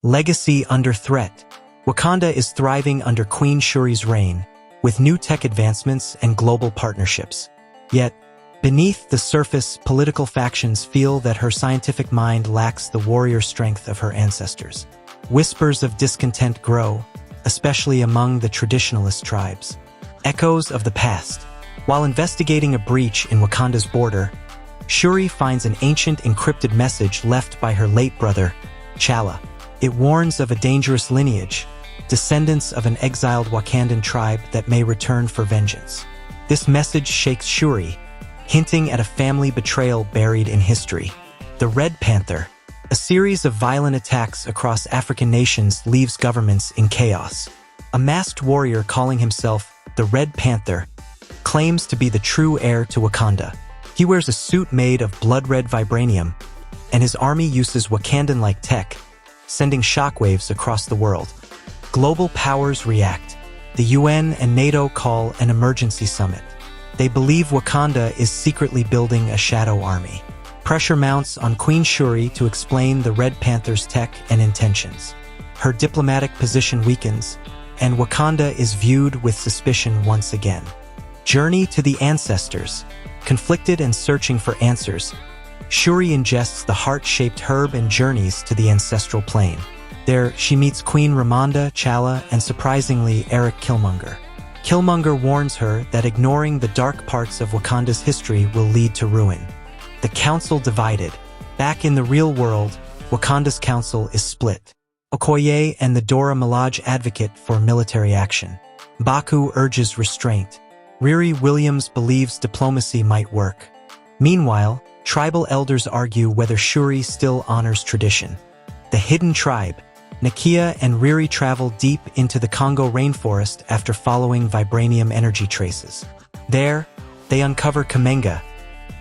Legacy under threat. Wakanda is thriving under Queen Shuri's reign, with new tech advancements and global partnerships. Yet, beneath the surface, political factions feel that her scientific mind lacks the warrior strength of her ancestors. Whispers of discontent grow, especially among the traditionalist tribes. Echoes of the past. While investigating a breach in Wakanda's border, Shuri finds an ancient encrypted message left by her late brother, T'Challa. It warns of a dangerous lineage, descendants of an exiled Wakandan tribe that may return for vengeance. This message shakes Shuri, hinting at a family betrayal buried in history. The Red Panther. A series of violent attacks across African nations leaves governments in chaos. A masked warrior calling himself the Red Panther claims to be the true heir to Wakanda. He wears a suit made of blood-red vibranium, and his army uses Wakandan-like tech, sending shockwaves across the world. Global powers react. The UN and NATO call an emergency summit. They believe Wakanda is secretly building a shadow army. Pressure mounts on Queen Shuri to explain the Red Panther's tech and intentions. Her diplomatic position weakens, and Wakanda is viewed with suspicion once again. Journey to the ancestors. Conflicted and searching for answers, Shuri ingests the heart-shaped herb and journeys to the ancestral plane. There, she meets Queen Ramonda, T'Challa, and surprisingly, Eric Killmonger. Killmonger warns her that ignoring the dark parts of Wakanda's history will lead to ruin. The council divided. Back in the real world, Wakanda's council is split. Okoye and the Dora Milaje advocate for military action. Baku urges restraint. Riri Williams believes diplomacy might work. Meanwhile, tribal elders argue whether Shuri still honors tradition. The hidden tribe. Nakia and Riri travel deep into the Congo rainforest after following vibranium energy traces. There, they uncover Kamenga,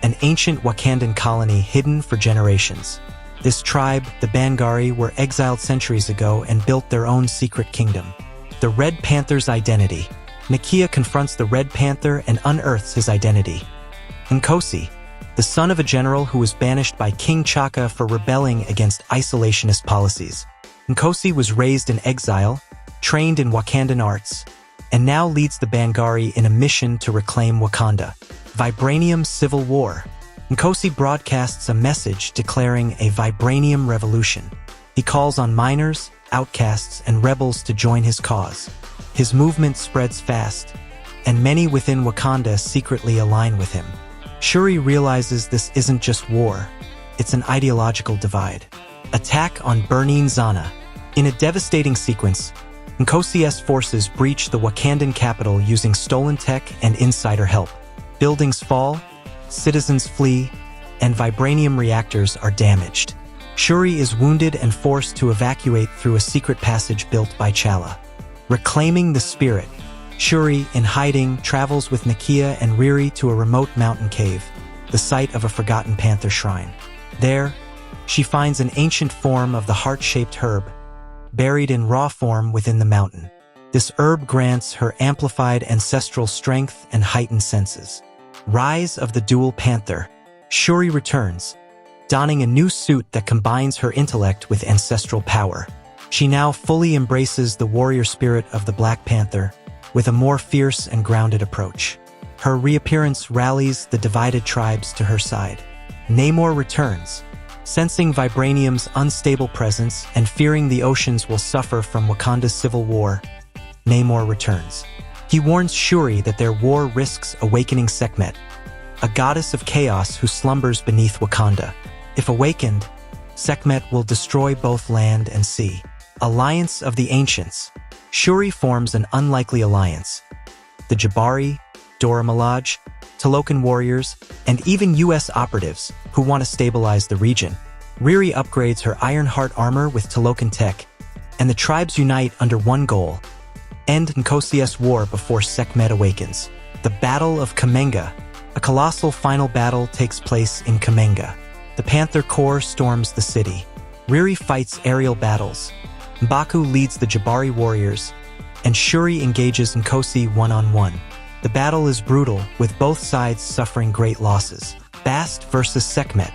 an ancient Wakandan colony hidden for generations. This tribe, the Bangari, were exiled centuries ago and built their own secret kingdom. The Red Panther's identity. Nakia confronts the Red Panther and unearths his identity. Nkosi, the son of a general who was banished by King Chaka for rebelling against isolationist policies. Nkosi was raised in exile, trained in Wakandan arts, and now leads the Bangari in a mission to reclaim Wakanda. Vibranium Civil War. Nkosi broadcasts a message declaring a vibranium revolution. He calls on miners, outcasts, and rebels to join his cause. His movement spreads fast, and many within Wakanda secretly align with him. Shuri realizes this isn't just war, it's an ideological divide. Attack on Burning Zana. In a devastating sequence, Nkosi's forces breach the Wakandan capital using stolen tech and insider help. Buildings fall, citizens flee, and vibranium reactors are damaged. Shuri is wounded and forced to evacuate through a secret passage built by T'Challa. Reclaiming the spirit. Shuri, in hiding, travels with Nakia and Riri to a remote mountain cave, the site of a forgotten panther shrine. There, she finds an ancient form of the heart-shaped herb, buried in raw form within the mountain. This herb grants her amplified ancestral strength and heightened senses. Rise of the Dual Panther. Shuri returns, donning a new suit that combines her intellect with ancestral power. She now fully embraces the warrior spirit of the Black Panther, with a more fierce and grounded approach. Her reappearance rallies the divided tribes to her side. Namor returns, sensing vibranium's unstable presence and fearing the oceans will suffer from Wakanda's civil war. Namor returns. He warns Shuri that their war risks awakening Sekhmet, a goddess of chaos who slumbers beneath Wakanda. If awakened, Sekhmet will destroy both land and sea. Alliance of the Ancients. Shuri forms an unlikely alliance. The Jabari, Dora Milaje, Talokan warriors, and even US operatives who want to stabilize the region. Riri upgrades her Iron Heart armor with Talokan tech, and the tribes unite under one goal: end Nkosi's war before Sekhmet awakens. The Battle of Kamenga. A colossal final battle takes place in Kamenga. The Panther Corps storms the city. Riri fights aerial battles. M'Baku leads the Jabari warriors, and Shuri engages Nkosi one-on-one. The battle is brutal, with both sides suffering great losses. Bast versus Sekhmet.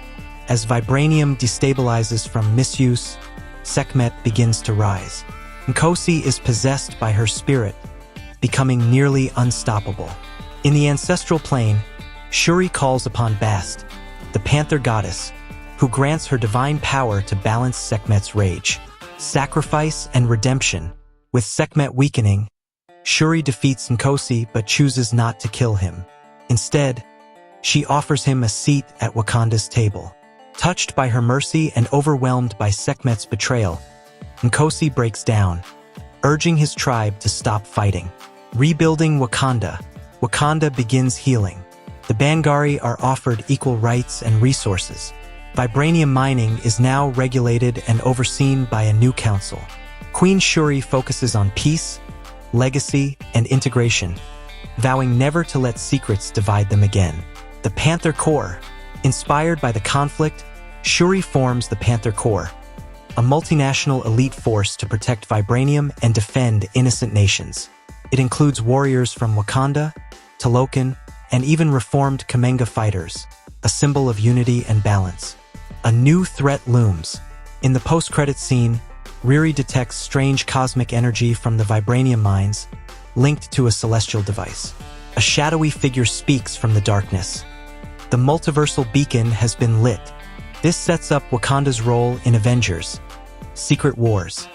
As vibranium destabilizes from misuse, Sekhmet begins to rise. Nkosi is possessed by her spirit, becoming nearly unstoppable. In the ancestral plane, Shuri calls upon Bast, the Panther goddess, who grants her divine power to balance Sekhmet's rage. Sacrifice and redemption. With Sekhmet weakening, Shuri defeats Nkosi but chooses not to kill him. Instead, she offers him a seat at Wakanda's table. Touched by her mercy and overwhelmed by Sekhmet's betrayal, Nkosi breaks down, urging his tribe to stop fighting. Rebuilding Wakanda, Wakanda begins healing. The Bangari are offered equal rights and resources. Vibranium mining is now regulated and overseen by a new council. Queen Shuri focuses on peace, legacy, and integration, vowing never to let secrets divide them again. The Panther Corps. Inspired by the conflict, Shuri forms the Panther Corps, a multinational elite force to protect vibranium and defend innocent nations. It includes warriors from Wakanda, Talokan, and even reformed Kamenga fighters, a symbol of unity and balance. A new threat looms. In the post-credit scene, Riri detects strange cosmic energy from the vibranium mines, linked to a celestial device. A shadowy figure speaks from the darkness. The multiversal beacon has been lit. This sets up Wakanda's role in Avengers: Secret Wars.